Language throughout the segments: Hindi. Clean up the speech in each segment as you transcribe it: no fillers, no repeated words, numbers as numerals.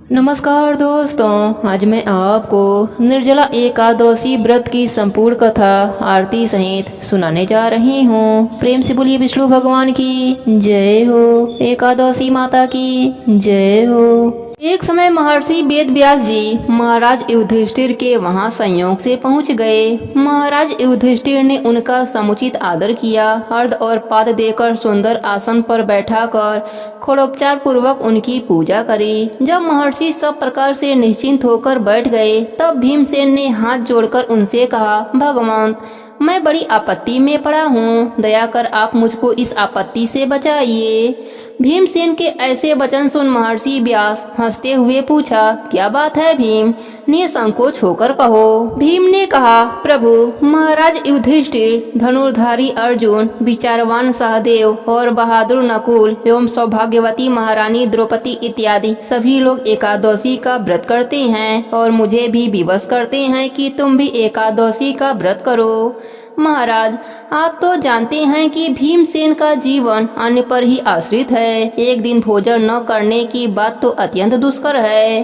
नमस्कार दोस्तों, आज मैं आपको निर्जला एकादशी व्रत की संपूर्ण कथा आरती सहित सुनाने जा रही हूँ। प्रेम से बोलिए विष्णु भगवान की जय हो, एकादशी माता की जय हो। एक समय महर्षि वेद व्यास जी महाराज युधिष्ठिर के वहां संयोग से पहुंच गए। महाराज युधिष्ठिर ने उनका समुचित आदर किया, अर्घ और पाद देकर सुंदर आसन पर बैठाकर खड़ोपचार पूर्वक उनकी पूजा करी। जब महर्षि सब प्रकार से निश्चिंत होकर बैठ गए, तब भीमसेन ने हाथ जोड़कर उनसे कहा, भगवान, मैं बड़ी आपत्ति में पड़ा हूँ, दया कर आप मुझको इस आपत्ति से बचाइए। भीमसेन के ऐसे वचन सुन महर्षि व्यास हंसते हुए पूछा, क्या बात है भीम, निसंकोच होकर कहो। भीम ने कहा, प्रभु, महाराज युधिष्ठिर, धनुर्धारी अर्जुन, विचारवान सहदेव और बहादुर नकुल एवं सौभाग्यवती महारानी द्रौपदी इत्यादि सभी लोग एकादशी का व्रत करते हैं और मुझे भी विवश करते हैं कि तुम भी एकादशी का व्रत करो। महाराज, आप तो जानते हैं कि भीमसेन का जीवन अन्न पर ही आश्रित है। एक दिन भोजन न करने की बात तो अत्यंत दुष्कर है।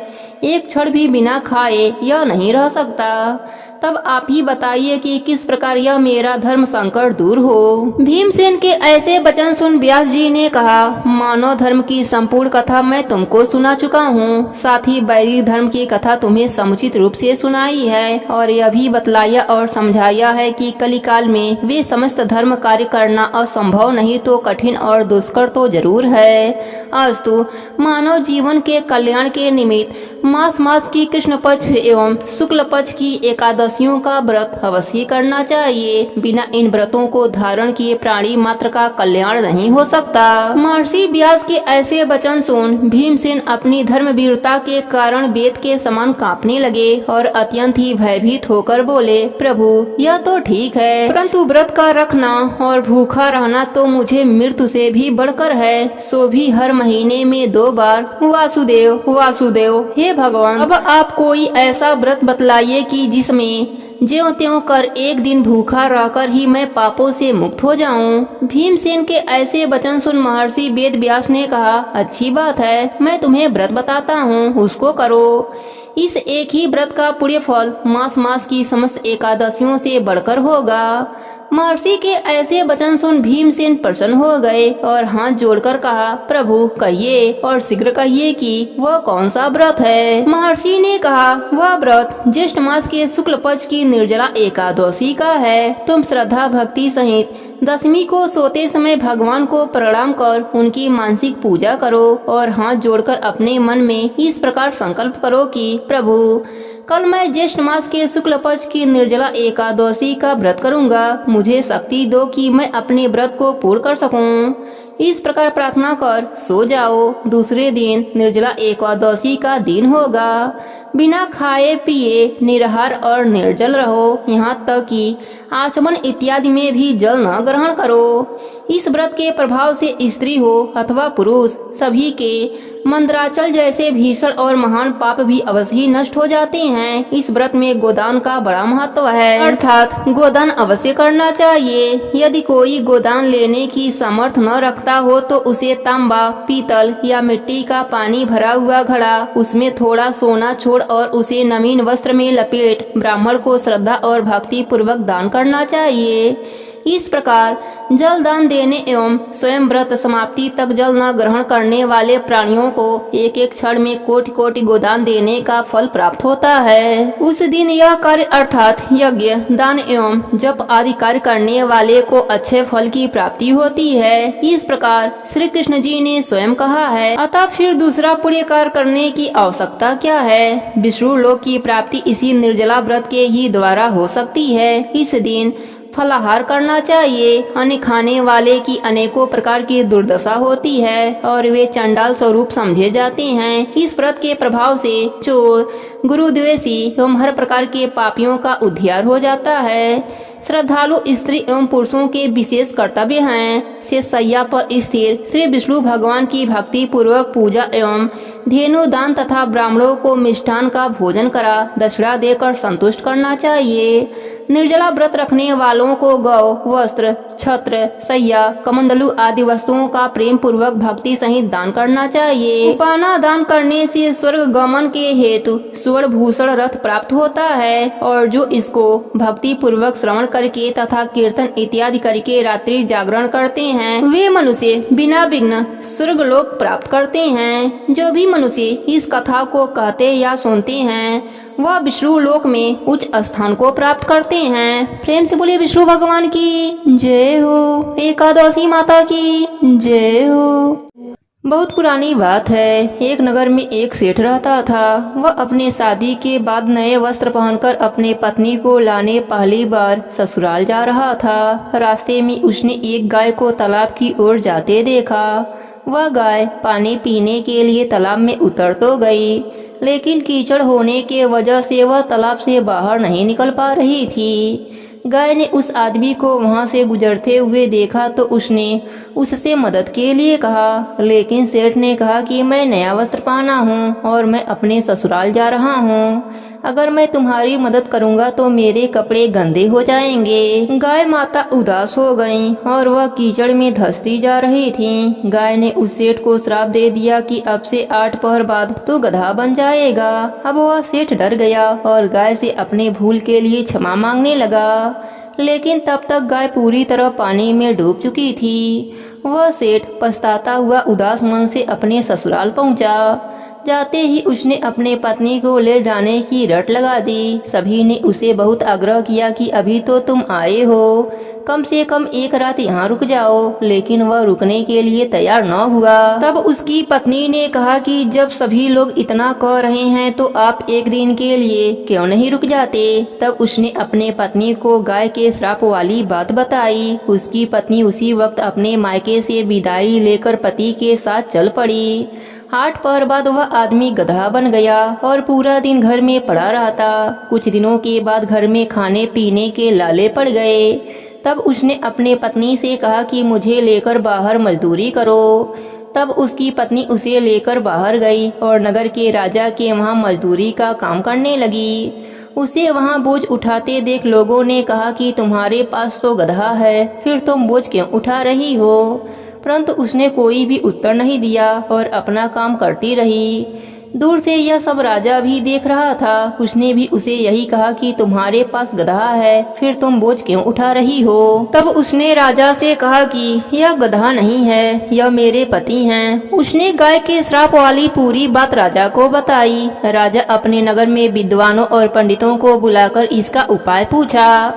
एक क्षण भी बिना खाए यह नहीं रह सकता। तब आप ही बताइए कि किस प्रकार यह मेरा धर्म संकट दूर हो। भीमसेन के ऐसे वचन सुन व्यास जी ने कहा, मानव धर्म की संपूर्ण कथा मैं तुमको सुना चुका हूँ, साथ ही वैदिक धर्म की कथा तुम्हें समुचित रूप से सुनाई है और यह भी बतलाया और समझाया है कि कलिकाल में वे समस्त धर्म कार्य करना असंभव नहीं तो कठिन और दुष्कर तो जरूर है। अस्तु, मानव जीवन के कल्याण के निमित्त मास मास की कृष्ण पक्ष एवं शुक्ल पक्ष की एकादशियों का व्रत अवश्य करना चाहिए। बिना इन व्रतों को धारण किए प्राणी मात्र का कल्याण नहीं हो सकता। महर्षि व्यास के ऐसे वचन सुन भीमसेन अपनी धर्म वीरता के कारण वेद के समान कांपने लगे और अत्यंत ही भयभीत होकर बोले, प्रभु, यह तो ठीक है, परंतु व्रत का रखना और भूखा रहना तो मुझे मृत्यु से भी बढ़कर है, सो भी हर महीने में 2 बार वासुदेव वासुदेव। हे भगवान, अब आप कोई ऐसा व्रत बतलाइए कि जिसमें ज्यों त्यों कर एक दिन भूखा रहकर ही मैं पापों से मुक्त हो जाऊं। भीमसेन के ऐसे वचन सुन महर्षि वेद व्यास ने कहा, अच्छी बात है, मैं तुम्हें व्रत बताता हूँ, उसको करो। इस एक ही व्रत का पुण्य फल मास मास की समस्त एकादशियों से बढ़कर होगा। महर्षि के ऐसे वचन सुन भीमसेन प्रसन्न हो गए और हाथ जोड़कर कहा, प्रभु, कहिए और शीघ्र कहिए कि वह कौन सा व्रत है। महर्षि ने कहा, वह व्रत ज्येष्ठ मास के शुक्ल पक्ष की निर्जला एकादशी का है। तुम श्रद्धा भक्ति सहित दशमी को सोते समय भगवान को प्रणाम कर उनकी मानसिक पूजा करो और हाथ जोड़कर अपने मन में इस प्रकार संकल्प करो कि प्रभु, कल मैं ज्येष्ठ मास के शुक्ल पक्ष की निर्जला एकादशी का व्रत करूंगा, मुझे शक्ति दो कि मैं अपने व्रत को पूर्ण कर सकूं। इस प्रकार प्रार्थना कर सो जाओ। दूसरे दिन निर्जला एकादशी का दिन होगा। बिना खाए पिए निराहार और निर्जल रहो, यहाँ तक कि आचमन इत्यादि में भी जल न ग्रहण करो। इस व्रत के प्रभाव से स्त्री हो अथवा पुरुष, सभी के मंदराचल जैसे भीषण और महान पाप भी अवश्य ही नष्ट हो जाते हैं। इस व्रत में गोदान का बड़ा महत्व है, अर्थात गोदान अवश्य करना चाहिए। यदि कोई गोदान लेने की सामर्थ्य न रखता हो तो उसे तांबा, पीतल या मिट्टी का पानी भरा हुआ घड़ा, उसमें थोड़ा सोना छोड़ और उसे नवीन वस्त्र में लपेट ब्राह्मण को श्रद्धा और भक्ति पूर्वक दान करना चाहिए। इस प्रकार जल दान देने एवं स्वयं व्रत समाप्ति तक जल न ग्रहण करने वाले प्राणियों को एक एक क्षण में कोटि कोटि गोदान देने का फल प्राप्त होता है। उस दिन यह कार्य अर्थात यज्ञ, दान एवं जप आदि कार्य करने वाले को अच्छे फल की प्राप्ति होती है। इस प्रकार श्री कृष्ण जी ने स्वयं कहा है। अतः फिर दूसरा पुण्य कार्य करने की आवश्यकता क्या है। विष्णु लोक की प्राप्ति इसी निर्जला व्रत के ही द्वारा हो सकती है। इस दिन फलाहार करना चाहिए। अन्न खाने वाले की अनेकों प्रकार की दुर्दशा होती है और वे चंडाल स्वरूप समझे जाते हैं। इस व्रत के प्रभाव से चोर, गुरुद्वेषी एवं हर प्रकार के पापियों का उद्धार हो जाता है। श्रद्धालु स्त्री एवं पुरुषों के विशेष कर्तव्य हैं। शेष शैया पर स्थिर श्री विष्णु भगवान की भक्ति पूर्वक पूजा एवं धेनु दान तथा ब्राह्मणों को मिष्ठान का भोजन करा दक्षिणा देकर संतुष्ट करना चाहिए। निर्जला व्रत रखने वालों को गौ, वस्त्र, छत्र, सैया, कमंडलू आदि वस्तुओं का प्रेम पूर्वक भक्ति सहित दान करना चाहिए। उपाना दान करने से स्वर्ग गमन के हेतु स्वर्ण भूषण रथ प्राप्त होता है और जो इसको भक्ति पूर्वक श्रवण करके तथा कीर्तन इत्यादि करके रात्रि जागरण करते हैं वे मनुष्य बिना विघ्न स्वर्ग लोक प्राप्त करते हैं। जो भी मनुष्य इस कथा को कहते या सुनते हैं वह विष्णु लोक में उच्च स्थान को प्राप्त करते हैं। प्रेम से बोलिए विष्णु भगवान की जय हो, एकादशी माता की जय हो। बहुत पुरानी बात है। एक नगर में एक सेठ रहता था। वह अपने शादी के बाद नए वस्त्र पहनकर अपने पत्नी को लाने पहली बार ससुराल जा रहा था। रास्ते में उसने एक गाय को तालाब की ओर जाते देखा। वह गाय पानी पीने के लिए तालाब में उतर तो गई, लेकिन कीचड़ होने के वजह से वह तालाब से बाहर नहीं निकल पा रही थी। गाय ने उस आदमी को वहां से गुजरते हुए देखा तो उसने उससे मदद के लिए कहा, लेकिन सेठ ने कहा कि मैं नया वस्त्र पहना हूँ और मैं अपने ससुराल जा रहा हूँ। अगर मैं तुम्हारी मदद करूँगा तो मेरे कपड़े गंदे हो जाएंगे। गाय माता उदास हो गईं और वह कीचड़ में धंसती जा रही थीं। गाय ने उस सेठ को श्राप दे दिया कि अब से 8 पहर बाद तू गधा बन जाएगा। अब वह सेठ डर गया और गाय से अपने भूल के लिए क्षमा मांगने लगा, लेकिन तब तक गाय पूरी तरह पानी में डूब चुकी थी। वह सेठ पछताता हुआ उदास मन से अपने ससुराल पहुंचा। जाते ही उसने अपने पत्नी को ले जाने की रट लगा दी। सभी ने उसे बहुत आग्रह किया कि अभी तो तुम आए हो, कम से कम एक रात यहाँ रुक जाओ, लेकिन वह रुकने के लिए तैयार न हुआ। तब उसकी पत्नी ने कहा कि जब सभी लोग इतना कह रहे हैं तो आप एक दिन के लिए क्यों नहीं रुक जाते। तब उसने अपने पत्नी को गाय के श्राप वाली बात बताई। उसकी पत्नी उसी वक्त अपने मायके से विदाई लेकर पति के साथ चल पड़ी। 8 पहर बाद वह आदमी गधा बन गया और पूरा दिन घर में पड़ा रहता। कुछ दिनों के बाद घर में खाने पीने के लाले पड़ गए। तब उसने अपने पत्नी से कहा कि मुझे लेकर बाहर मजदूरी करो। तब उसकी पत्नी उसे लेकर बाहर गई और नगर के राजा के वहाँ मजदूरी का काम करने लगी। उसे वहाँ बोझ उठाते देख लोगों ने कहा कि तुम्हारे पास तो गधा है, फिर तुम बोझ क्यों उठा रही हो। परंतु उसने कोई भी उत्तर नहीं दिया और अपना काम करती रही। दूर से यह सब राजा भी देख रहा था। उसने भी उसे यही कहा कि तुम्हारे पास गधा है, फिर तुम बोझ क्यों उठा रही हो। तब उसने राजा से कहा कि यह गधा नहीं है, यह मेरे पति हैं। उसने गाय के श्राप वाली पूरी बात राजा को बताई। राजा अपने नगर में विद्वानों और पंडितों को बुलाकर इसका उपाय पूछा।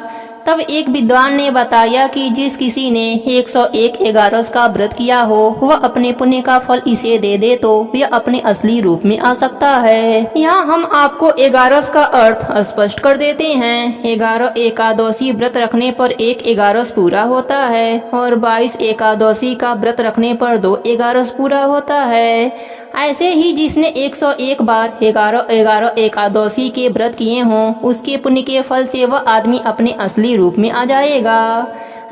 तब एक विद्वान ने बताया कि जिस किसी ने 101 एगारस का व्रत किया हो वह अपने पुण्य का फल इसे दे दे तो यह अपने असली रूप में आ सकता है। यहाँ हम आपको एगारस का अर्थ स्पष्ट कर देते हैं। 11 एकादशी व्रत रखने पर 1 एगारस पूरा होता है और 22 एकादशी का व्रत रखने पर 2 एगारस पूरा होता है। ऐसे ही जिसने 101 बार 11 एकादशी के व्रत किए हों उसके पुण्य के फल से वह आदमी अपने असली रूप में आ जाएगा।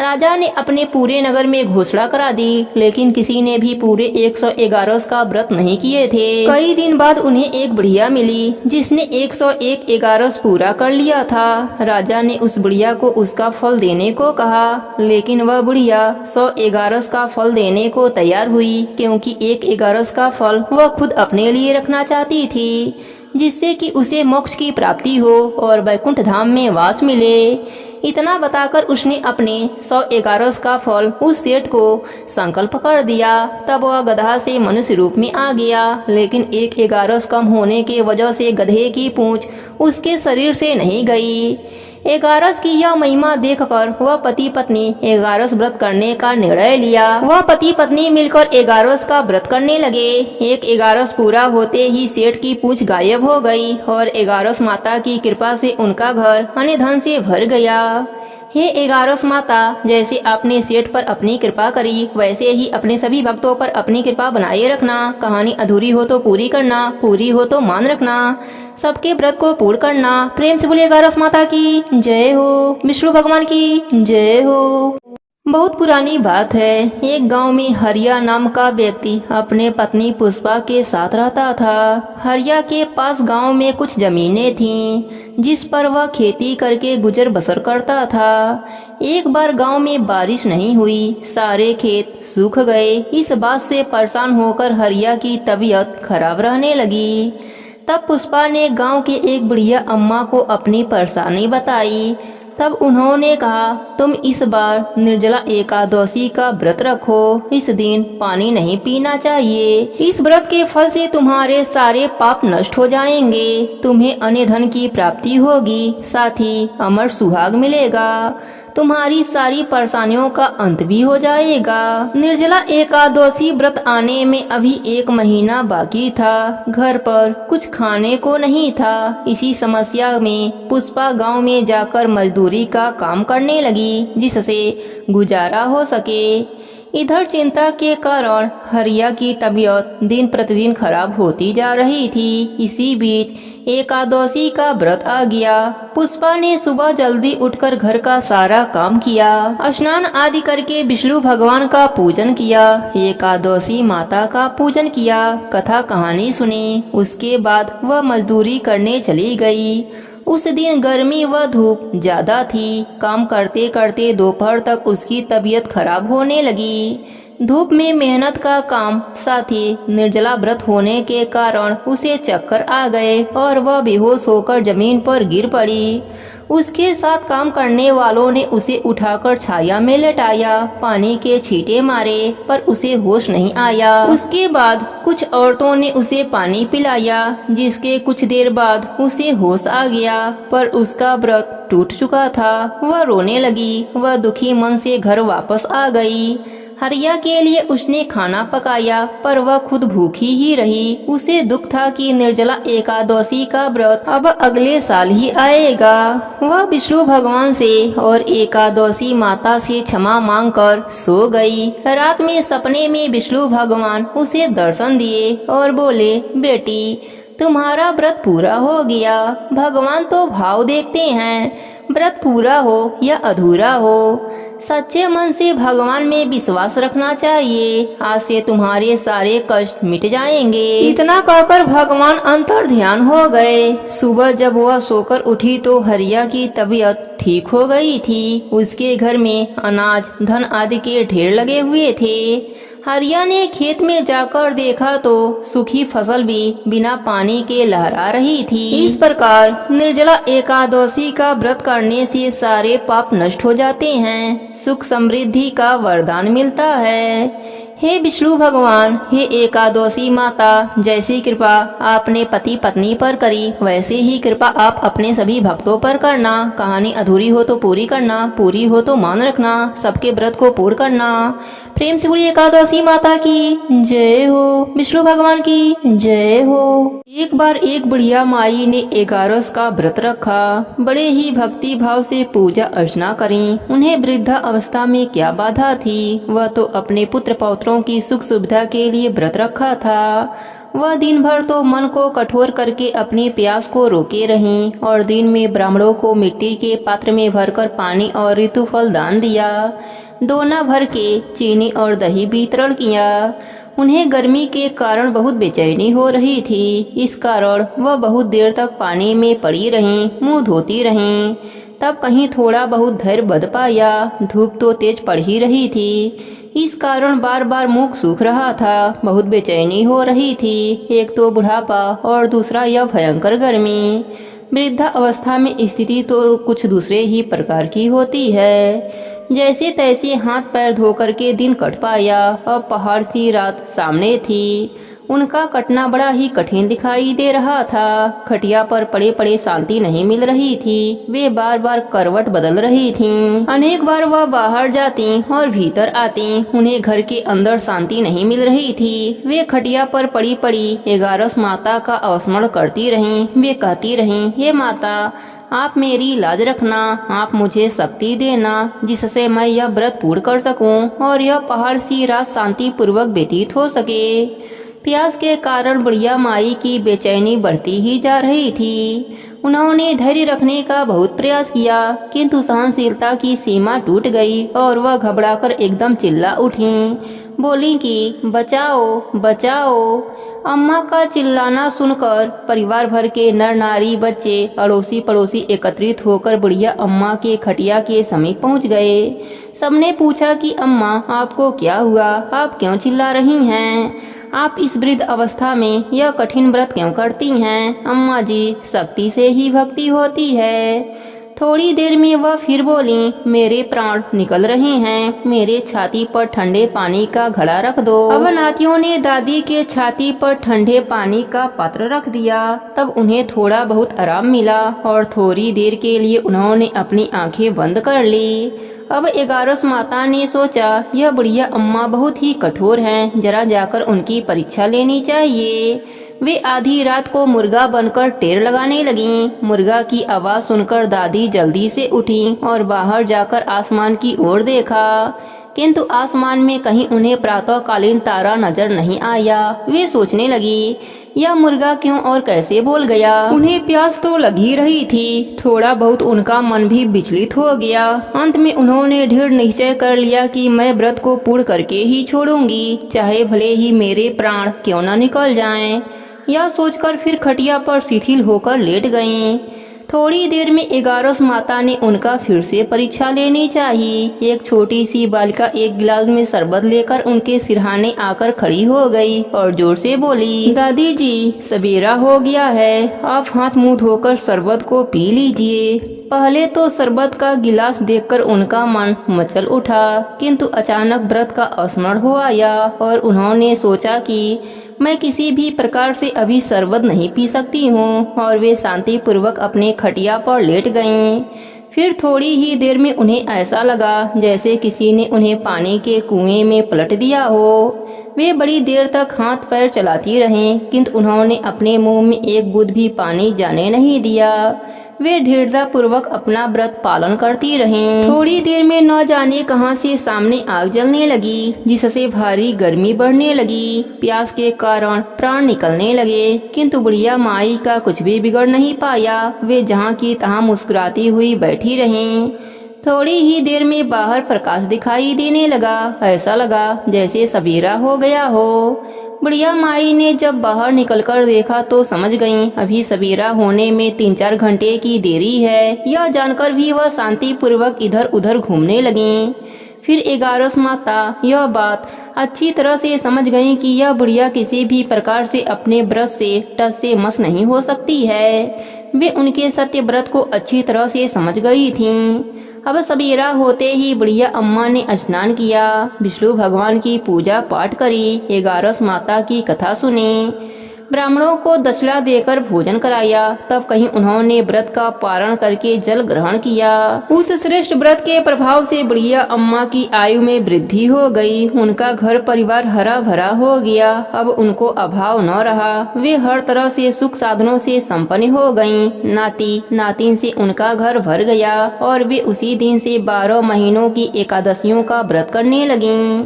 राजा ने अपने पूरे नगर में घोषणा करा दी, लेकिन किसी ने भी पूरे 111 का व्रत नहीं किए थे। कई दिन बाद उन्हें एक बुढ़िया मिली जिसने 101 एगारस पूरा कर लिया था। राजा ने उस बुढ़िया को उसका फल देने को कहा, लेकिन वह बुढ़िया 100 एगारस का फल देने को तैयार हुई, क्योंकि 1 एगारस का फल वह खुद अपने लिए रखना चाहती थी, जिससे कि उसे मोक्ष की प्राप्ति हो और वैकुंठ धाम में वास मिले। इतना बताकर उसने अपने 100 एगारस का फल उस सेठ को संकल्प कर दिया। तब वह गधा से मनुष्य रूप में आ गया, लेकिन 1 एगारस कम होने के वजह से गधे की पूंछ उसके शरीर से नहीं गई। एगारस की यह महिमा देखकर वह पति पत्नी एगारस व्रत करने का निर्णय लिया। वह पति पत्नी मिलकर एगारस का व्रत करने लगे। 1 एगारस पूरा होते ही सेठ की पूंछ गायब हो गई और एगारस माता की कृपा से उनका घर अन्य धन से भर गया। हे एगारस माता, जैसे आपने सेठ पर अपनी कृपा करी वैसे ही अपने सभी भक्तों पर अपनी कृपा बनाए रखना। कहानी अधूरी हो तो पूरी करना, पूरी हो तो मान रखना, सबके व्रत को पूर्ण करना। प्रेम से बोलिए एगारस माता की जय हो, विष्णु भगवान की जय हो। बहुत पुरानी बात है। एक गांव में हरिया नाम का व्यक्ति अपने पत्नी पुष्पा के साथ रहता था। हरिया के पास गांव में कुछ जमीनें थीं जिस पर वह खेती करके गुजर बसर करता था। एक बार गांव में बारिश नहीं हुई, सारे खेत सूख गए। इस बात से परेशान होकर हरिया की तबीयत खराब रहने लगी। तब पुष्पा ने गांव के एक बुढ़िया अम्मा को अपनी परेशानी बताई। तब उन्होंने कहा, तुम इस बार निर्जला एकादशी का व्रत रखो। इस दिन पानी नहीं पीना चाहिए। इस व्रत के फल से तुम्हारे सारे पाप नष्ट हो जाएंगे। तुम्हें अन्य धन की प्राप्ति होगी, साथ ही अमर सुहाग मिलेगा। तुम्हारी सारी परेशानियों का अंत भी हो जाएगा। निर्जला एकादशी व्रत आने में अभी 1 महीना बाकी था। घर पर कुछ खाने को नहीं था। इसी समस्या में पुष्पा गांव में जाकर मजदूरी का काम करने लगी, जिससे गुजारा हो सके। इधर चिंता के कारण हरिया की तबीयत दिन प्रतिदिन खराब होती जा रही थी। इसी बीच एकादशी का व्रत आ गया। पुष्पा ने सुबह जल्दी उठकर घर का सारा काम किया। स्नान आदि करके विष्णु भगवान का पूजन किया। एकादशी माता का पूजन किया, कथा कहानी सुनी। उसके बाद वह मजदूरी करने चली गई। उस दिन गर्मी व धूप ज्यादा थी। काम करते करते दोपहर तक उसकी तबीयत खराब होने लगी। धूप में मेहनत का काम, साथ ही निर्जला व्रत होने के कारण उसे चक्कर आ गए और वह बेहोश होकर जमीन पर गिर पड़ी। उसके साथ काम करने वालों ने उसे उठाकर छाया में लेटाया, पानी के छींटे मारे, पर उसे होश नहीं आया। उसके बाद कुछ औरतों ने उसे पानी पिलाया, जिसके कुछ देर बाद उसे होश आ गया, पर उसका व्रत टूट चुका था। वह रोने लगी। वह दुखी मन से घर वापस आ गई। हरिया के लिए उसने खाना पकाया, पर वह खुद भूखी ही रही। उसे दुख था कि निर्जला एकादशी का व्रत अब अगले साल ही आएगा। वह विष्णु भगवान से और एकादशी माता से क्षमा मांगकर सो गई। रात में सपने में विष्णु भगवान उसे दर्शन दिए और बोले, बेटी, तुम्हारा व्रत पूरा हो गया। भगवान तो भाव देखते हैं, व्रत पूरा हो या अधूरा हो। सच्चे मन से भगवान में विश्वास रखना चाहिए। आज से तुम्हारे सारे कष्ट मिट जाएंगे। इतना कहकर भगवान अंतर ध्यान हो गए। सुबह जब वह सोकर उठी तो हरिया की तबीयत ठीक हो गई थी। उसके घर में अनाज, धन आदि के ढेर लगे हुए थे। हरिया ने खेत में जाकर देखा तो सूखी फसल भी बिना पानी के लहरा रही थी। इस प्रकार निर्जला एकादशी का व्रत करने से सारे पाप नष्ट हो जाते हैं, सुख समृद्धि का वरदान मिलता है। हे विष्णु भगवान, हे एकादशी माता, जैसी कृपा आपने पति पत्नी पर करी, वैसे ही कृपा आप अपने सभी भक्तों पर करना। कहानी अधूरी हो तो पूरी करना, पूरी हो तो मान रखना, सबके व्रत को पूर्ण करना। प्रेम से बोलिए एकादशी माता की जय हो, विष्णु भगवान की जय हो। एक बार एक बुढ़िया माई ने 11 का व्रत रखा। बड़े ही भक्ति भाव से पूजा अर्चना करी। उन्हें वृद्धा अवस्था में क्या बाधा थी, वह तो अपने पुत्र पौत्रों की सुख सुविधा के लिए व्रत रखा था। वह दिन भर तो मन को कठोर करके अपनी प्यास को रोके रहीं और दिन में ब्राह्मणों को मिट्टी के पात्र में भरकर पानी और ऋतुफल दान दिया। दोना भर के चीनी और दही वितरण किया। उन्हें गर्मी के कारण बहुत बेचैनी हो रही थी। इस कारण वह बहुत देर तक पानी में पड़ी रहीं, मुंह धोती रहीं। तब कहीं थोड़ा बहुत धैर्य बंध पाया। धूप तो तेज पड़ ही रही थी। इस कारण बार बार मुख सूख रहा था। बहुत बेचैनी हो रही थी। एक तो बुढ़ापा और दूसरा यह भयंकर गर्मी। वृद्धा अवस्था में स्थिति तो कुछ दूसरे ही प्रकार की होती है। जैसे तैसे हाथ पैर धो करके दिन कट पाया। अब पहाड़ सी रात सामने थी। उनका कटना बड़ा ही कठिन दिखाई दे रहा था। खटिया पर पड़े पड़े शांति नहीं मिल रही थी। वे बार बार करवट बदल रही थीं। अनेक बार वह बाहर जाती और भीतर आती। उन्हें घर के अंदर शांति नहीं मिल रही थी। वे खटिया पर पड़ी पड़ी 11 माता का अवस्मरण करती रहीं। वे कहती रहीं, हे माता, आप मेरी लाज रखना, आप मुझे शक्ति देना, जिससे मैं यह व्रत पूर्ण कर सकूं और यह पहाड़ सी रात शांति पूर्वक व्यतीत हो सके। प्यास के कारण बुढ़िया माई की बेचैनी बढ़ती ही जा रही थी। उन्होंने धैर्य रखने का बहुत प्रयास किया, किंतु सहनशीलता की सीमा टूट गई और वह घबराकर एकदम चिल्ला उठी। बोली कि बचाओ बचाओ। अम्मा का चिल्लाना सुनकर परिवार भर के नर नारी बच्चे अड़ोसी पड़ोसी एकत्रित होकर बुढ़िया अम्मा के खटिया के समीप पहुंच गए। सबने पूछा कि अम्मा आपको क्या हुआ, आप क्यों चिल्ला रही हैं, आप इस वृद्ध अवस्था में यह कठिन व्रत क्यों करती हैं। अम्मा जी, शक्ति से ही भक्ति होती है। थोड़ी देर में वह फिर बोली, मेरे प्राण निकल रहे हैं, मेरे छाती पर ठंडे पानी का घड़ा रख दो। अब नातियों ने दादी के छाती पर ठंडे पानी का पात्र रख दिया। तब उन्हें थोड़ा बहुत आराम मिला और थोड़ी देर के लिए उन्होंने अपनी आंखें बंद कर ली। अब 11 माता ने सोचा, यह बुढ़िया अम्मा बहुत ही कठोर हैं, जरा जाकर उनकी परीक्षा लेनी चाहिए। वे आधी रात को मुर्गा बनकर टेर लगाने लगीं। मुर्गा की आवाज सुनकर दादी जल्दी से उठी और बाहर जाकर आसमान की ओर देखा, किंतु आसमान में कहीं उन्हें प्रातःकालीन तारा नजर नहीं आया। वे सोचने लगी, यह मुर्गा क्यों और कैसे बोल गया। उन्हें प्यास तो लगी रही थी, थोड़ा बहुत उनका मन भी विचलित हो गया। अंत में उन्होंने दृढ़ निश्चय कर लिया कि मैं व्रत को पूर्ण करके ही छोड़ूंगी, चाहे भले ही मेरे प्राण क्यों न निकल जाएं। यह सोचकर फिर खटिया पर शिथिल होकर लेट गईं। थोड़ी देर में 11 माता ने उनका फिर से परीक्षा लेनी चाहिए। एक छोटी सी बालिका एक गिलास में शरबत लेकर उनके सिरहाने आकर खड़ी हो गई और जोर से बोली, दादी जी, सवेरा हो गया है, आप हाथ मुंह धोकर शरबत को पी लीजिए। पहले तो शरबत का गिलास देखकर उनका मन मचल उठा, किंतु अचानक व्रत का स्मरण हो आया और उन्होंने सोचा कि मैं किसी भी प्रकार से अभी शरबत नहीं पी सकती हूँ, और वे शांति पूर्वक अपने खटिया पर लेट गईं। फिर थोड़ी ही देर में उन्हें ऐसा लगा जैसे किसी ने उन्हें पानी के कुएं में पलट दिया हो। वे बड़ी देर तक हाथ पैर चलाती रहें, किंतु उन्होंने अपने मुंह में एक बूंद भी पानी जाने नहीं दिया। वे दृढ़ता पूर्वक अपना व्रत पालन करती रहें। थोड़ी देर में न जाने कहां से सामने आग जलने लगी, जिससे भारी गर्मी बढ़ने लगी। प्यास के कारण प्राण निकलने लगे, किंतु बुढ़िया माई का कुछ भी बिगड़ नहीं पाया। वे जहां की तहां मुस्कुराती हुई बैठी रहीं। थोड़ी ही देर में बाहर प्रकाश दिखाई देने लगा, ऐसा लगा जैसे सवेरा हो गया हो। बुढ़िया माई ने जब बाहर निकलकर देखा तो समझ गईं, अभी सवेरा होने में 3-4 घंटे की देरी है। यह जानकर भी वह शांति पूर्वक इधर उधर घूमने लगीं। फिर 11 माता यह बात अच्छी तरह से समझ गईं कि यह बुढ़िया किसी भी प्रकार से अपने व्रत से टस से मस नहीं हो सकती है। वे उनके सत्य व्रत को अच्छी तरह से समझ गई थीं। अब सवेरा होते ही बुढ़िया अम्मा ने स्नान किया, विष्णु भगवान की पूजा पाठ करी, 11 माता की कथा सुनी, ब्राह्मणों को दक्षिणा देकर भोजन कराया। तब कहीं उन्होंने व्रत का पारण करके जल ग्रहण किया। उस श्रेष्ठ व्रत के प्रभाव से बुढ़िया अम्मा की आयु में वृद्धि हो गई। उनका घर परिवार हरा भरा हो गया। अब उनको अभाव न रहा। वे हर तरह से सुख साधनों से संपन्न हो गयीं। नाती नातिन से उनका घर भर गया और वे उसी दिन से 12 महीनों की एकादशियों का व्रत करने लगीं।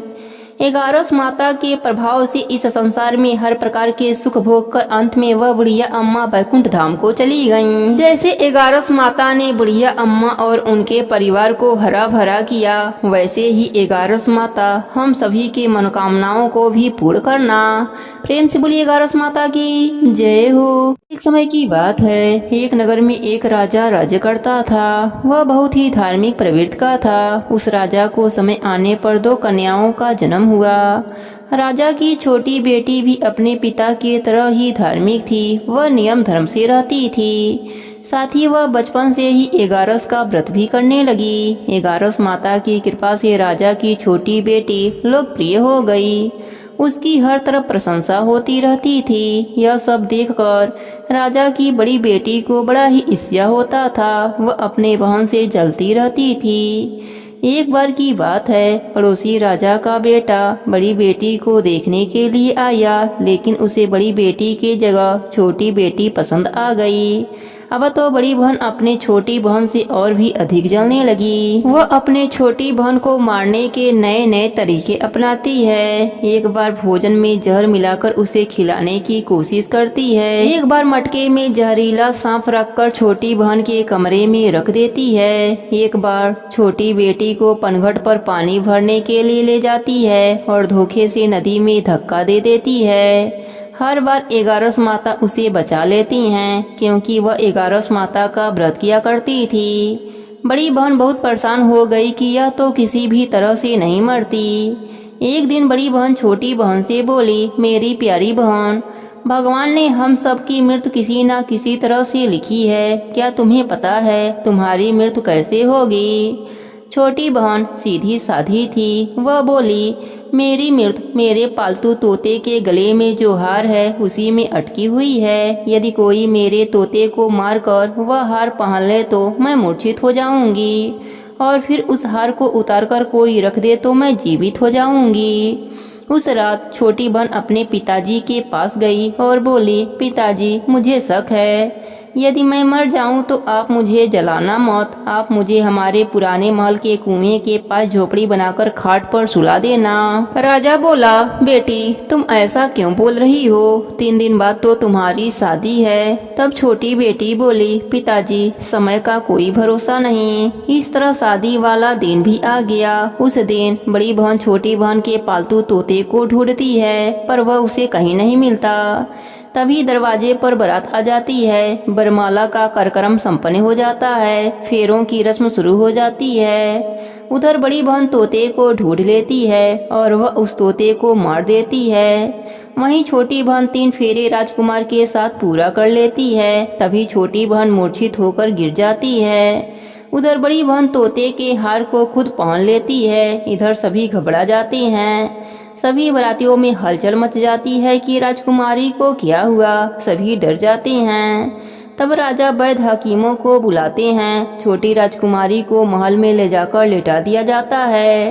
11 माता के प्रभाव से इस संसार में हर प्रकार के सुख भोग कर अंत में वह बुढ़िया अम्मा वैकुंठ धाम को चली गईं। जैसे 11 माता ने बुढ़िया अम्मा और उनके परिवार को हरा भरा किया, वैसे ही 11 माता हम सभी के मनोकामनाओं को भी पूर्ण करना। प्रेम से बोलिए 11 माता की जय हो। एक समय की बात है, एक नगर में एक राजा राज्य करता था। वह बहुत ही धार्मिक प्रवृत्ति का था। उस राजा को समय आने पर 2 कन्याओं का जन्म हुआ। राजा की छोटी बेटी भी अपने पिता की तरह ही धार्मिक थी। वह नियम धर्म से रहती थी। साथ ही वह बचपन से ही 11 का व्रत भी करने लगी। 11 माता की कृपा से राजा की छोटी बेटी लोकप्रिय हो गई। उसकी हर तरफ प्रशंसा होती रहती थी। यह सब देखकर राजा की बड़ी बेटी को बड़ा ही ईर्ष्या होता था। वह अपने बहन से जलती रहती थी। एक बार की बात है, पड़ोसी राजा का बेटा बड़ी बेटी को देखने के लिए आया, लेकिन उसे बड़ी बेटी के जगह छोटी बेटी पसंद आ गई। अब तो बड़ी बहन अपने छोटी बहन से और भी अधिक जलने लगी। वह अपने छोटी बहन को मारने के नए नए तरीके अपनाती है। एक बार भोजन में जहर मिलाकर उसे खिलाने की कोशिश करती है। एक बार मटके में जहरीला सांप रखकर छोटी बहन के कमरे में रख देती है। एक बार छोटी बेटी को पनघट पर पानी भरने के लिए ले जाती है और धोखे से नदी में धक्का दे देती है। हर बार 11 माता उसे बचा लेती हैं, क्योंकि वह 11 माता का व्रत किया करती थी। बड़ी बहन बहुत परेशान हो गई कि यह तो किसी भी तरह से नहीं मरती। एक दिन बड़ी बहन छोटी बहन से बोली, मेरी प्यारी बहन, भगवान ने हम सब की मृत्यु किसी न किसी तरह से लिखी है। क्या तुम्हें पता है तुम्हारी मृत्यु कैसे होगी? छोटी बहन सीधी साधी थी। वह बोली, मेरी मृत्यु मेरे पालतू तोते के गले में जो हार है उसी में अटकी हुई है। यदि कोई मेरे तोते को मारकर वह हार पहन ले तो मैं मूर्छित हो जाऊंगी, और फिर उस हार को उतारकर कोई रख दे तो मैं जीवित हो जाऊंगी। उस रात छोटी बहन अपने पिताजी के पास गई और बोली, पिताजी, मुझे शक है, यदि मैं मर जाऊं तो आप मुझे जलाना मत। आप मुझे हमारे पुराने महल के कुएं के पास झोपड़ी बनाकर खाट पर सुला देना। राजा बोला, बेटी, तुम ऐसा क्यों बोल रही हो? 3 दिन बाद तो तुम्हारी शादी है। तब छोटी बेटी बोली, पिताजी, समय का कोई भरोसा नहीं। इस तरह शादी वाला दिन भी आ गया। उस दिन बड़ी बहन छोटी बहन के पालतू तोते को ढूंढती है, पर वह उसे कहीं नहीं मिलता। तभी दरवाजे पर बारात आ जाती है। बरमाला का कार्यक्रम संपन्न हो जाता है। फेरों की रस्म शुरू हो जाती है। उधर बड़ी बहन तोते को ढूंढ लेती है और वह उस तोते को मार देती है। वहीं छोटी बहन 3 फेरे राजकुमार के साथ पूरा कर लेती है। तभी छोटी बहन मूर्छित होकर गिर जाती है। उधर बड़ी बहन तोते के हार को खुद पहन लेती है। इधर सभी घबरा जाते हैं। सभी बारातियों में हलचल मच जाती है कि राजकुमारी को क्या हुआ। सभी डर जाते हैं। तब राजा वैद्य हकीमों को बुलाते हैं। छोटी राजकुमारी को महल में ले जाकर लेटा दिया जाता है।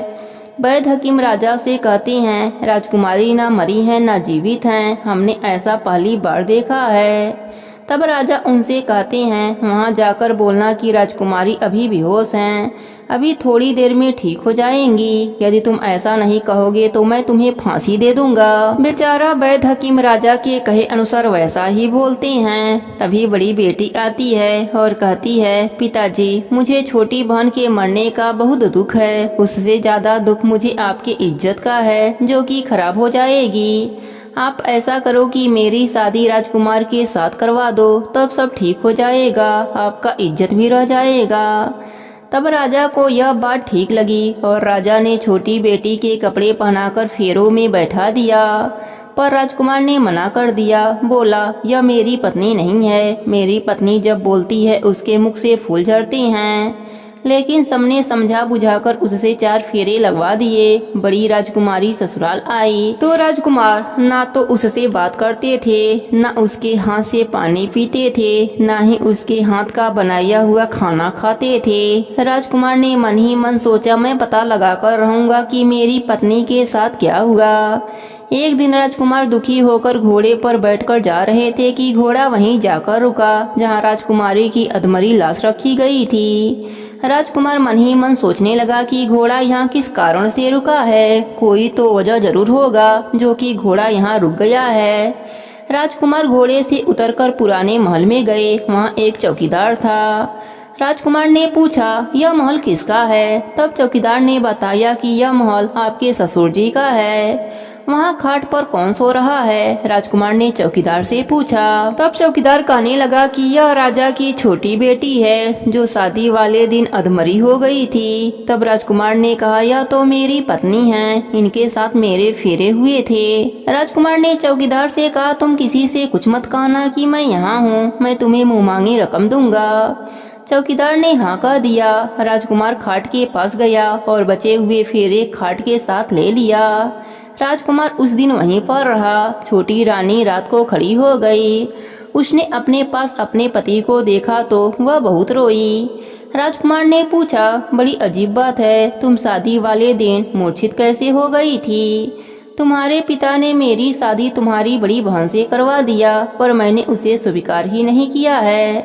वैद्य हकीम राजा से कहते हैं, राजकुमारी ना मरी है ना जीवित हैं, हमने ऐसा पहली बार देखा है। तब राजा उनसे कहते हैं, वहां जाकर बोलना कि राजकुमारी अभी बेहोश हैं, अभी थोड़ी देर में ठीक हो जाएंगी। यदि तुम ऐसा नहीं कहोगे तो मैं तुम्हें फांसी दे दूंगा। बेचारा वैद्य हकीम राजा के कहे अनुसार वैसा ही बोलते हैं। तभी बड़ी बेटी आती है और कहती है, पिताजी, मुझे छोटी बहन के मरने का बहुत दुख है। उससे ज्यादा दुख मुझे आपकी इज्जत का है, जो कि खराब हो जाएगी। आप ऐसा करो कि मेरी शादी राजकुमार के साथ करवा दो, तब सब ठीक हो जाएगा, आपका इज्जत भी रह जाएगा। तब राजा को यह बात ठीक लगी और राजा ने छोटी बेटी के कपड़े पहनाकर फेरों में बैठा दिया। पर राजकुमार ने मना कर दिया। बोला, यह मेरी पत्नी नहीं है। मेरी पत्नी जब बोलती है उसके मुख से फूल झड़ते हैं। लेकिन सबने समझा बुझाकर उससे 4 फेरे लगवा दिए। बड़ी राजकुमारी ससुराल आई तो राजकुमार ना तो उससे बात करते थे, ना उसके हाथ से पानी पीते थे, ना ही उसके हाथ का बनाया हुआ खाना खाते थे। राजकुमार ने मन ही मन सोचा, मैं पता लगाकर रहूंगा कि मेरी पत्नी के साथ क्या हुआ। एक दिन राजकुमार दुखी होकर घोड़े पर बैठकर जा रहे थे कि घोड़ा वहीं जाकर रुका जहां राजकुमारी की अधमरी लाश रखी गई थी। राजकुमार मन ही मन सोचने लगा कि घोड़ा यहाँ किस कारण से रुका है। कोई तो वजह जरूर होगा जो कि घोड़ा यहाँ रुक गया है। राजकुमार घोड़े से उतरकर पुराने महल में गए। वहाँ एक चौकीदार था। राजकुमार ने पूछा, यह महल किसका है? तब चौकीदार ने बताया कि यह महल आपके ससुर जी का है। वहाँ खाट पर कौन सो रहा है? राजकुमार ने चौकीदार से पूछा। तब चौकीदार कहने लगा कि यह राजा की छोटी बेटी है जो शादी वाले दिन अधमरी हो गई थी। तब राजकुमार ने कहा, यह तो मेरी पत्नी है, इनके साथ मेरे फेरे हुए थे। राजकुमार ने चौकीदार से कहा, तुम किसी से कुछ मत कहना कि मैं यहाँ हूँ, मैं तुम्हें मुँह मांगी रकम दूंगा। चौकीदार ने हाँ कह दिया। राजकुमार खाट के पास गया और बचे हुए फेरे खाट के साथ ले लिया। राजकुमार उस दिन वहीं पर रहा। छोटी रानी रात को खड़ी हो गई। उसने अपने पास अपने पति को देखा तो वह बहुत रोई। राजकुमार ने पूछा, बड़ी अजीब बात है, तुम शादी वाले दिन मूर्छित कैसे हो गई थी? तुम्हारे पिता ने मेरी शादी तुम्हारी बड़ी बहन से करवा दिया, पर मैंने उसे स्वीकार ही नहीं किया है।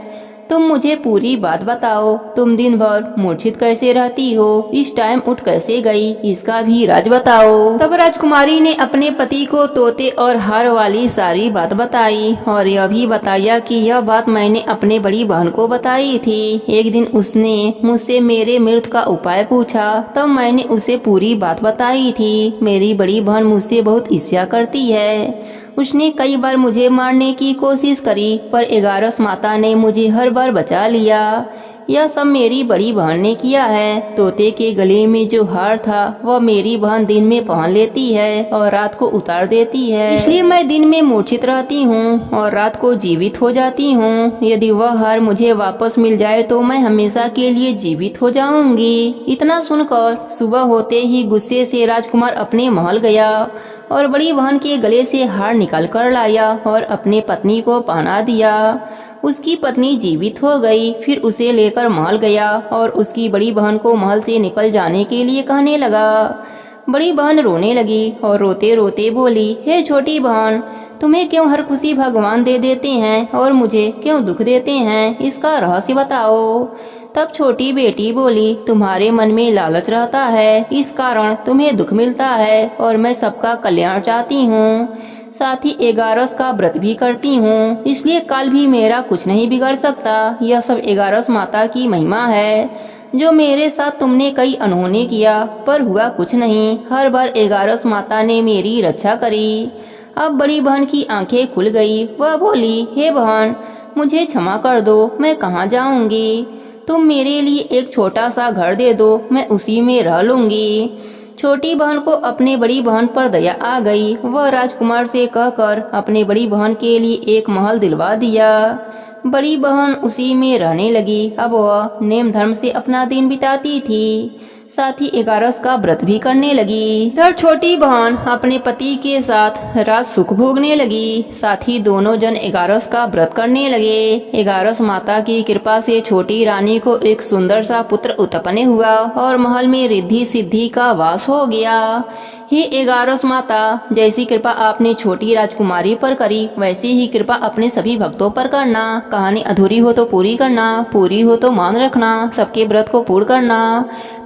तुम मुझे पूरी बात बताओ, तुम दिन भर मूर्छित कैसे रहती हो, इस टाइम उठ कैसे गई, इसका भी राज बताओ। तब राजकुमारी ने अपने पति को तोते और हार वाली सारी बात बताई और यह भी बताया कि यह बात मैंने अपने बड़ी बहन को बताई थी। एक दिन उसने मुझसे मेरे मृत्यु का उपाय पूछा, तब मैंने उसे पूरी बात बताई थी। मेरी बड़ी बहन मुझसे बहुत ईर्ष्या करती है। उसने कई बार मुझे मारने की कोशिश करी, पर एगारस माता ने मुझे हर बार बचा लिया। यह सब मेरी बड़ी बहन ने किया है। तोते के गले में जो हार था वह मेरी बहन दिन में पहन लेती है और रात को उतार देती है, इसलिए मैं दिन में मूर्छित रहती हूँ और रात को जीवित हो जाती हूँ। यदि वह हार मुझे वापस मिल जाए तो मैं हमेशा के लिए जीवित हो जाऊंगी। इतना सुनकर सुबह होते ही गुस्से से राजकुमार अपने महल गया और बड़ी बहन के गले से हार निकाल कर लाया और अपने पत्नी को पहना दिया। उसकी पत्नी जीवित हो गई। फिर उसे लेकर महल गया और उसकी बड़ी बहन को महल से निकल जाने के लिए कहने लगा। बड़ी बहन रोने लगी और रोते रोते बोली, हे छोटी बहन, तुम्हें क्यों हर खुशी भगवान दे देते हैं और मुझे क्यों दुख देते हैं, इसका रहस्य बताओ। तब छोटी बेटी बोली, तुम्हारे मन में लालच रहता है, इस कारण तुम्हें दुख मिलता है और मैं सबका कल्याण चाहती हूँ। साथ ही 11 का व्रत भी करती हूँ, इसलिए कल भी मेरा कुछ नहीं बिगड़ सकता। यह सब 11 माता की महिमा है। जो मेरे साथ तुमने कई अनहोनी किया पर हुआ कुछ नहीं। हर बार 11 माता ने मेरी रक्षा करी। अब बड़ी बहन की आंखें खुल गई। वह बोली, हे बहन, मुझे क्षमा कर दो, मैं कहाँ जाऊंगी। तुम मेरे लिए एक छोटा सा घर दे दो, मैं उसी में रह लूंगी। छोटी बहन को अपने बड़ी बहन पर दया आ गई। वह राजकुमार से कहकर अपने बड़ी बहन के लिए एक महल दिलवा दिया। बड़ी बहन उसी में रहने लगी। अब वह नेम धर्म से अपना दिन बिताती थी, साथ ही 11 का व्रत भी करने लगी। इधर छोटी बहन अपने पति के साथ राज सुख भोगने लगी। साथ ही दोनों जन 11 का व्रत करने लगे। 11 माता की कृपा से छोटी रानी को एक सुंदर सा पुत्र उत्पन्न हुआ और महल में रिद्धि सिद्धि का वास हो गया। हे 11 माता, जैसी कृपा आपने छोटी राजकुमारी पर करी, वैसी ही कृपा अपने सभी भक्तों पर करना। कहानी अधूरी हो तो पूरी करना, पूरी हो तो मान रखना, सबके व्रत को पूर्ण करना।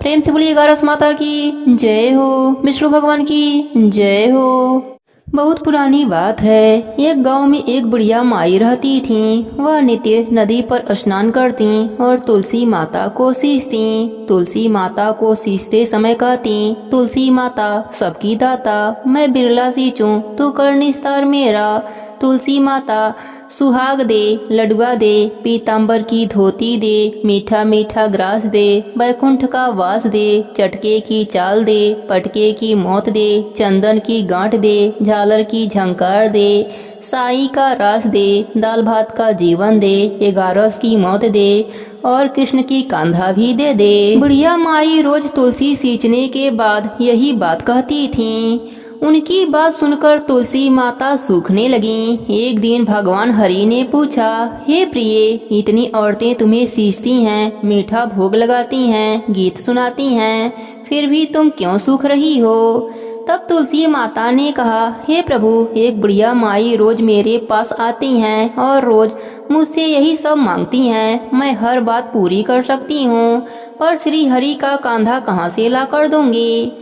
प्रेम से बोलिए 11 माता की जय हो, विष्णु भगवान की जय हो। बहुत पुरानी बात है। एक गांव में एक बुढ़िया माई रहती थीं। वह नित्य नदी पर स्नान करती और तुलसी माता को सींचती। तुलसी माता को सींचते समय कहती, तुलसी माता सबकी दाता, मैं बिरला सींचूं तू कर निस्तार मेरा। तुलसी माता सुहाग दे, लडुआ दे, पीताम्बर की धोती दे, मीठा मीठा ग्रास दे, बैकुंठ का वास दे, चटके की चाल दे, पटके की मौत दे, चंदन की गांठ दे, झालर की झंकार दे, साई का रास दे, दाल भात का जीवन दे, 11 की मौत दे और कृष्ण की कांधा भी दे दे। बुढ़िया माई रोज तुलसी सींचने के बाद यही बात कहती थीं। उनकी बात सुनकर तुलसी माता सूखने लगीं। एक दिन भगवान हरि ने पूछा, हे प्रिय, इतनी औरतें तुम्हें सींचती हैं, मीठा भोग लगाती हैं, गीत सुनाती हैं, फिर भी तुम क्यों सूख रही हो। तब तुलसी माता ने कहा, हे प्रभु, एक बुढ़िया माई रोज मेरे पास आती हैं और रोज मुझसे यही सब मांगती हैं। मैं हर बात पूरी कर सकती हूँ, पर श्री हरि का कांधा कहाँ से ला कर दूंगी।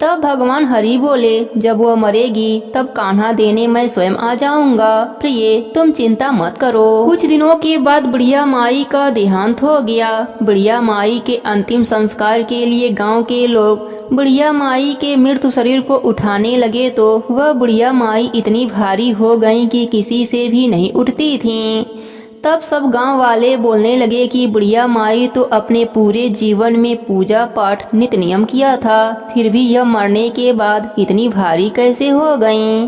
तब भगवान हरि बोले, जब वह मरेगी तब कान्हा देने मैं स्वयं आ जाऊंगा। प्रिय, तुम चिंता मत करो। कुछ दिनों के बाद बुढ़िया माई का देहांत हो गया। बुढ़िया माई के अंतिम संस्कार के लिए गांव के लोग बुढ़िया माई के मृत शरीर को उठाने लगे तो वह बुढ़िया माई इतनी भारी हो गई कि किसी से भी नहीं उठती थीं। तब सब गांव वाले बोलने लगे कि बुढ़िया माई तो अपने पूरे जीवन में पूजा पाठ नित्य नियम किया था, फिर भी यह मरने के बाद इतनी भारी कैसे हो गईं।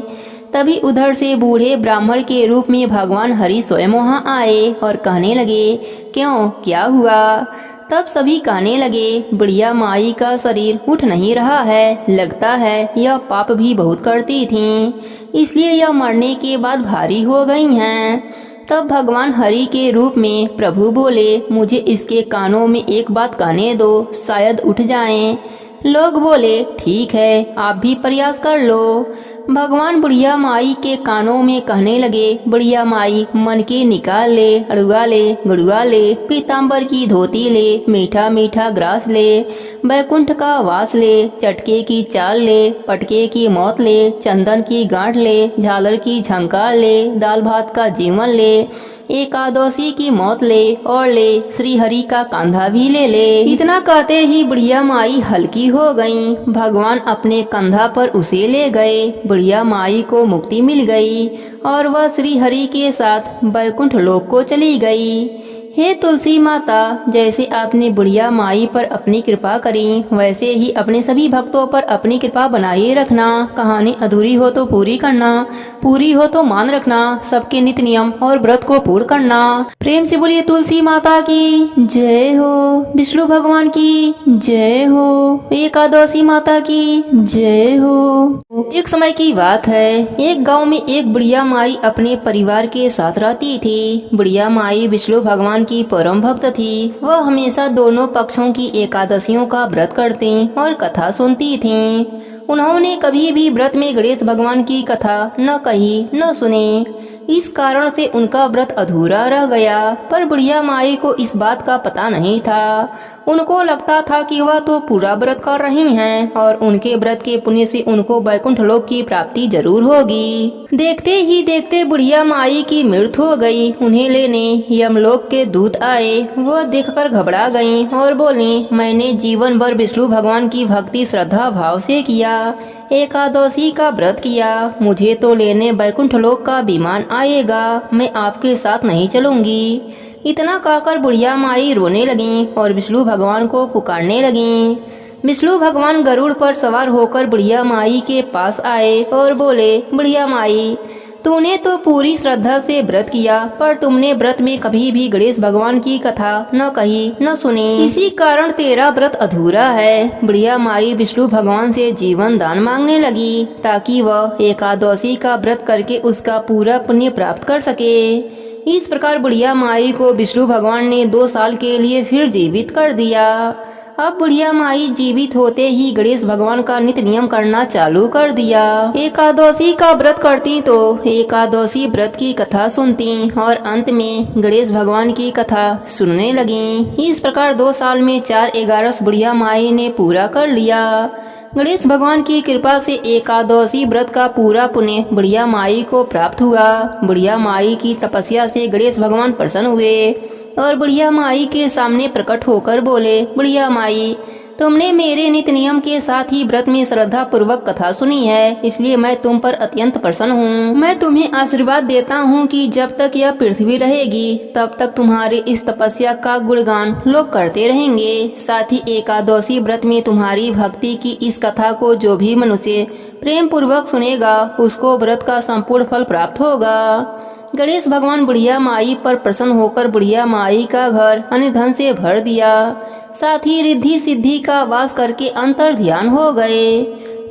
तभी उधर से बूढ़े ब्राह्मण के रूप में भगवान हरि स्वयं वहाँ आए और कहने लगे, क्यों, क्या हुआ। तब सभी कहने लगे, बुढ़िया माई का शरीर उठ नहीं रहा है, लगता है यह पाप भी बहुत करती थीं, इसलिए यह मरने के बाद भारी हो गई हैं। तब भगवान हरि के रूप में प्रभु बोले, मुझे इसके कानों में एक बात कहने दो, शायद उठ जाएं। लोग बोले, ठीक है, आप भी प्रयास कर लो। भगवान बुढ़िया माई के कानों में कहने लगे, बुढ़िया माई, मन के निकाल ले, अड़ुआ ले, गुड़ुआ ले, पीताम्बर की धोती ले, मीठा मीठा ग्रास ले, बैकुंठ का वास ले, चटके की चाल ले, पटके की मौत ले, चंदन की गांठ ले, झालर की झंकार ले, दाल भात का जीवन ले, एकादशी की मौत ले, और ले श्री हरि का कंधा भी ले। इतना कहते ही बुढ़िया माई हल्की हो गईं। भगवान अपने कंधा पर उसे ले गए। बुढ़िया माई को मुक्ति मिल गई और वह श्री हरि के साथ बैकुंठ लोक को चली गई। हे तुलसी माता, जैसे आपने बुढ़िया माई पर अपनी कृपा करी, वैसे ही अपने सभी भक्तों पर अपनी कृपा बनाए रखना। कहानी अधूरी हो तो पूरी करना, पूरी हो तो मान रखना, सबके नित्य नियम और व्रत को पूर्ण करना। प्रेम से बोलिए तुलसी माता की जय हो, विष्णु भगवान की जय हो, एकादशी माता की जय हो। एक समय की बात है, एक गांव में एक बुढ़िया माई अपने परिवार के साथ रहती थी। बुढ़िया माई विष्णु भगवान की परम भक्त थी। वह हमेशा दोनों पक्षों की एकादशियों का व्रत करती और कथा सुनती थीं। उन्होंने कभी भी व्रत में गणेश भगवान की कथा न कही न सुनी। इस कारण से उनका व्रत अधूरा रह गया। पर बुढ़िया माई को इस बात का पता नहीं था। उनको लगता था कि वह तो पूरा व्रत कर रही हैं और उनके व्रत के पुण्य से उनको वैकुंठ लोक की प्राप्ति जरूर होगी। देखते ही देखते बुढ़िया माई की मृत्यु हो गई। उन्हें लेने यमलोक के दूत आए। वह देखकर घबरा गईं और बोली, मैंने जीवन भर विष्णु भगवान की भक्ति श्रद्धा भाव से किया, एकादशी का व्रत किया, मुझे तो लेने वैकुंठ लोक का विमान आएगा, मैं आपके साथ नहीं चलूंगी। इतना कहकर बुढ़िया माई रोने लगीं और विष्णु भगवान को पुकारने लगीं। विष्णु भगवान गरुड़ पर सवार होकर बुढ़िया माई के पास आए और बोले, बुढ़िया माई, तूने तो पूरी श्रद्धा से व्रत किया, पर तुमने व्रत में कभी भी गणेश भगवान की कथा न कही न सुनी। इसी कारण तेरा व्रत अधूरा है। बुढ़िया माई विष्णु भगवान से जीवन दान मांगने लगी ताकि वह एकादशी का व्रत करके उसका पूरा पुण्य प्राप्त कर सके। इस प्रकार बुढ़िया माई को विष्णु भगवान ने 2 साल के लिए फिर जीवित कर दिया। अब बुढ़िया माई जीवित होते ही गणेश भगवान का नित्य नियम करना चालू कर दिया। एकादशी का व्रत करती तो एकादशी व्रत की कथा सुनती और अंत में गणेश भगवान की कथा सुनने लगी। इस प्रकार 2 साल में 4 11 बुढ़िया माई ने पूरा कर लिया। गणेश भगवान की कृपा से एकादशी व्रत का पूरा पुण्य बुढ़िया माई को प्राप्त हुआ। बुढ़िया माई की तपस्या से गणेश भगवान प्रसन्न हुए और बुढ़िया माई के सामने प्रकट होकर बोले, बुढ़िया माई, तुमने मेरे नित्य नियम के साथ ही व्रत में श्रद्धा पूर्वक कथा सुनी है, इसलिए मैं तुम पर अत्यंत प्रसन्न हूँ। मैं तुम्हें आशीर्वाद देता हूँ कि जब तक यह पृथ्वी रहेगी तब तक तुम्हारे इस तपस्या का गुणगान लोग करते रहेंगे। साथ ही एकादशी व्रत में तुम्हारी भक्ति की इस कथा को जो भी मनुष्य प्रेम पूर्वक सुनेगा उसको व्रत का संपूर्ण फल प्राप्त होगा। गणेश भगवान बुढ़िया माई पर प्रसन्न होकर बुढ़िया माई का घर अन्य धन से भर दिया। साथ ही रिद्धि सिद्धि का वास करके अंतर ध्यान हो गए।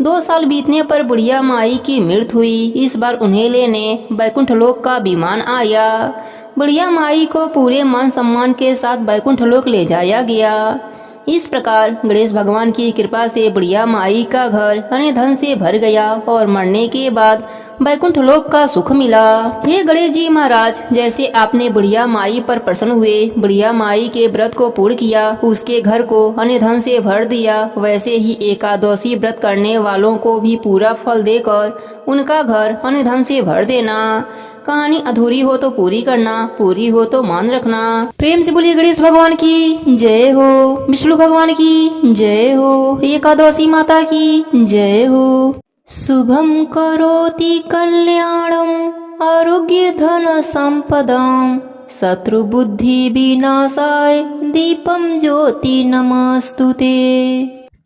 2 साल बीतने पर बुढ़िया माई की मृत्यु हुई। इस बार उन्हें लेने वैकुंठ लोक का विमान आया। बुढ़िया माई को पूरे मान सम्मान के साथ वैकुंठ लोक ले जाया गया। इस प्रकार गणेश भगवान की कृपा से बुढ़िया माई का घर अन्य धन से भर गया और मरने के बाद वैकुंठ लोक का सुख मिला। हे गणेश जी महाराज, जैसे आपने बुढ़िया माई पर प्रसन्न हुए, बुढ़िया माई के व्रत को पूर्ण किया, उसके घर को अन्य धन से भर दिया, वैसे ही एकादशी व्रत करने वालों को भी पूरा फल देकर उनका घर अन्य धन से भर देना। कहानी अधूरी हो तो पूरी करना, पूरी हो तो मान रखना। प्रेम से बोलिए गणेश भगवान की जय हो, विष्णु भगवान की जय हो, एकादशी माता की जय हो। शुभम करोति कल्याणम आरोग्य धन संपदाम शत्रु बुद्धि विनाशाय दीपम ज्योति नमस्तुते।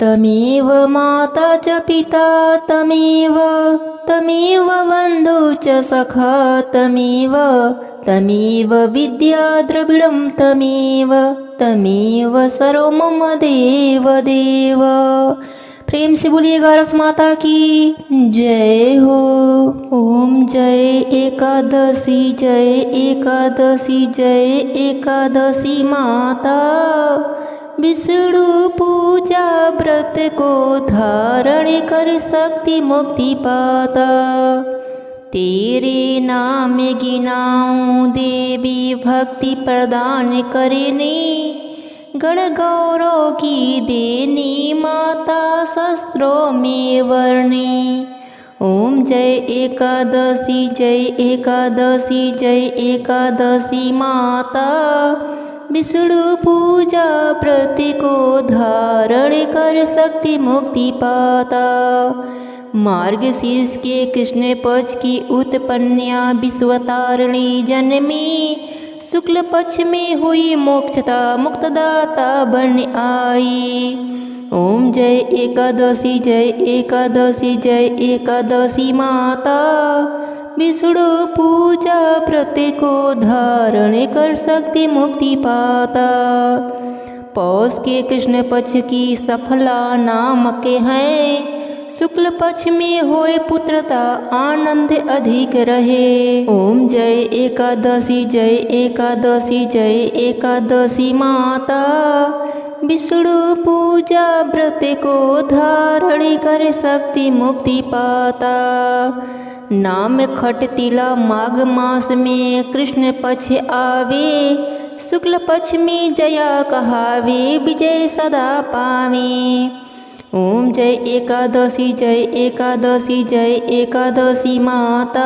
तमेव माता च पिता तमेव बन्धु च सखा तमेव विद्या द्रविडं तमेव सर्व मम देव देव। प्रेम से बोलिएगा रस माता की जय हो। ओम जय एकादशी, जय एकादशी, जय एकादशी माता। विष्णु पूजा व्रत को धारण कर सकती मुक्ति पाता। तेरे नाम गिनाऊं देवी भक्ति प्रदान करने, गण गौरव की देनी माता शस्त्रों में वर्णी। ओम जय एकादशी जय एकादशी जय एकादशी माता, विष्णु पूजा व्रत को धारण कर सकती मुक्ति पाता। मार्गशीर्ष के कृष्ण पक्ष की उत्पन्ना विश्वतारिणी जन्मी, शुक्ल पक्ष में हुई मोक्षता मुक्तदाता बन आई। ओम जय एकादशी जय एकादशी जय एकादशी माता, विष्णु पूजा व्रत को धारण कर सकती मुक्ति पाता। पौष के कृष्ण पक्ष की सफला नामक हैं, शुक्ल पक्ष में होए पुत्रता आनंद अधिक रहे। ओम जय एकादशी जय एकादशी जय एकादशी माता, विष्णु पूजा व्रत को धारण कर सकती मुक्ति पाता। नाम खटतिला माघ मास में कृष्ण पक्ष आवे, शुक्ल पक्ष में जया कहावे विजय सदा पावे। ओम जय एकादशी जय एकादशी जय एकादशी माता,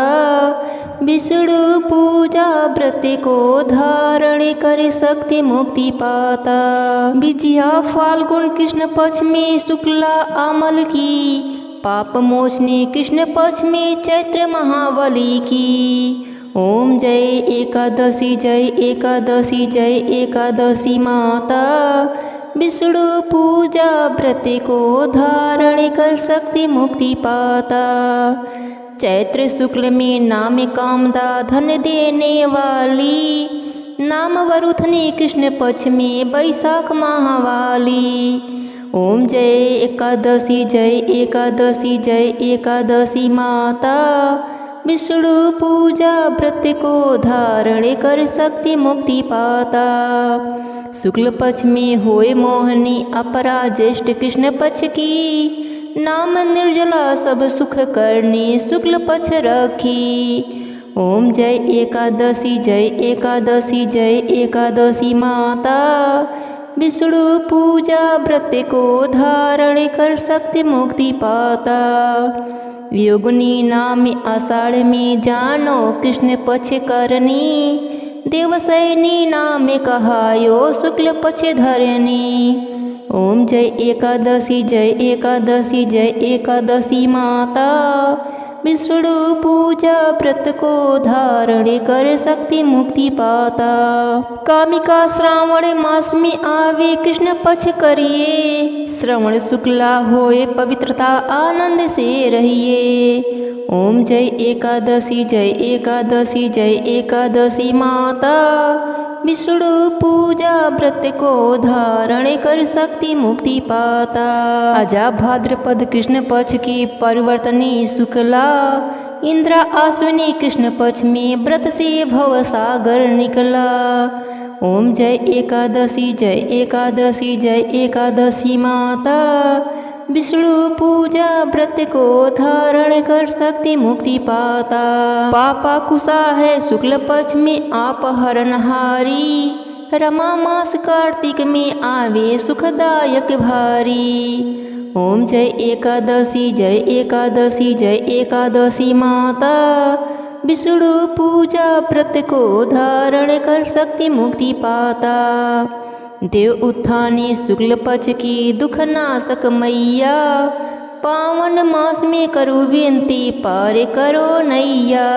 विष्णु पूजा व्रत को धारण कर सकती मुक्ति पाता। विजया फाल्गुन कृष्ण पक्ष में शुक्ला अमल की, पाप मोचनी कृष्ण पक्ष में चैत्र महाबली की। ओम जय एकादशी जय एकादशी जय एकादशी माता, विष्णु पूजा व्रत को धारण कर सकती मुक्ति पाता। चैत्र शुक्ल में नाम कामदा धन देने वाली, नाम वरुथनी कृष्ण पक्ष में बैसाख महावाली। ओम जय एकादशी जय एकादशी जय एकादशी माता, विष्णु पूजा व्रत को धारण कर सकती मुक्ति पाता। शुक्ल पक्ष में होए मोहनी अपरा ज्येष्ठ कृष्ण पक्ष की, नाम निर्जला सब सुख करनी शुक्ल पक्ष रखी। ओम जय एकादशी जय एकादशी जय एकादशी माता, विष्णु पूजा व्रत को धारण कर सकती मुक्ति पाता। योगिनी नाम आषाढ़ में जानो कृष्ण पक्ष करनी, देवसैनी नाम कहायो शुक्ल पक्ष धरनी। ओम जय एकादशी जय एकादशी जय एकादशी माता, विष्णु पूजा व्रत को धारण कर सकती मुक्ति पाता। कामिका श्रावण मास में आवे कृष्ण पक्ष करिए, श्रवण शुक्ला होए पवित्रता आनंद से रहिए। ओम जय एकादशी जय एकादशी जय एकादशी माता, विष्णु पूजा व्रत को धारण कर सकती मुक्ति पाता। अजा भाद्रपद कृष्ण पक्ष की परिवर्तनी शुक्ला, इंद्रा आश्विनी कृष्ण पक्ष में व्रत से भव सागर निकला। ओम जय एकादशी जय एकादशी जय एकादशी माता, विष्णु पूजा व्रत को धारण कर सकती मुक्ति पाता। पापा कुशा है शुक्ल पक्ष में आप हरनहारी, रमा मास कार्तिक में आवे सुखदायक भारी। ओम जय एकादशी जय एकादशी जय एकादशी माता, विष्णु पूजा व्रत को धारण कर सकती मुक्ति पाता। देव उत्थानी शुक्ल पक्ष की दुख नाशक मैया, पावन मास में करो विनती पार करो नैया।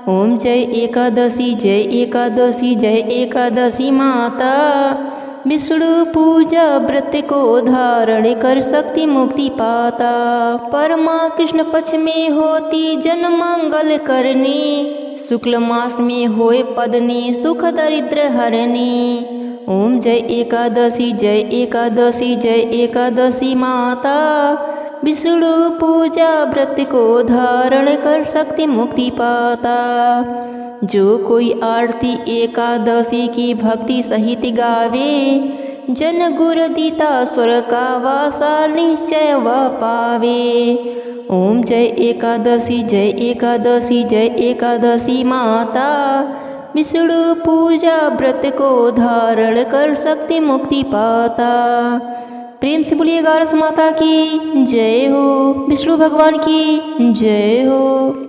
ओम जय एकादशी जय एकादशी जय एकादशी माता, विष्णु पूजा व्रत को धारण कर सकती मुक्ति पाता। परमा कृष्ण पक्ष में होती जन मंगल करनी, शुक्ल मास में होए पदनी सुख दरिद्र हरनी। ओम जय एकादशी जय एकादशी जय एकादशी माता, विष्णु पूजा व्रत को धारण कर सकती मुक्ति पाता। जो कोई आरती एकादशी की भक्ति सहित गावे, जन गुर दीता स्वर का वासा निश्चय वह पावे। ओम जय एकादशी जय एकादशी जय एकादशी माता। विष्णु पूजा व्रत को धारण कर सकती मुक्ति पाता। प्रेम से बोलिए गारस माता की जय हो, विष्णु भगवान की जय हो।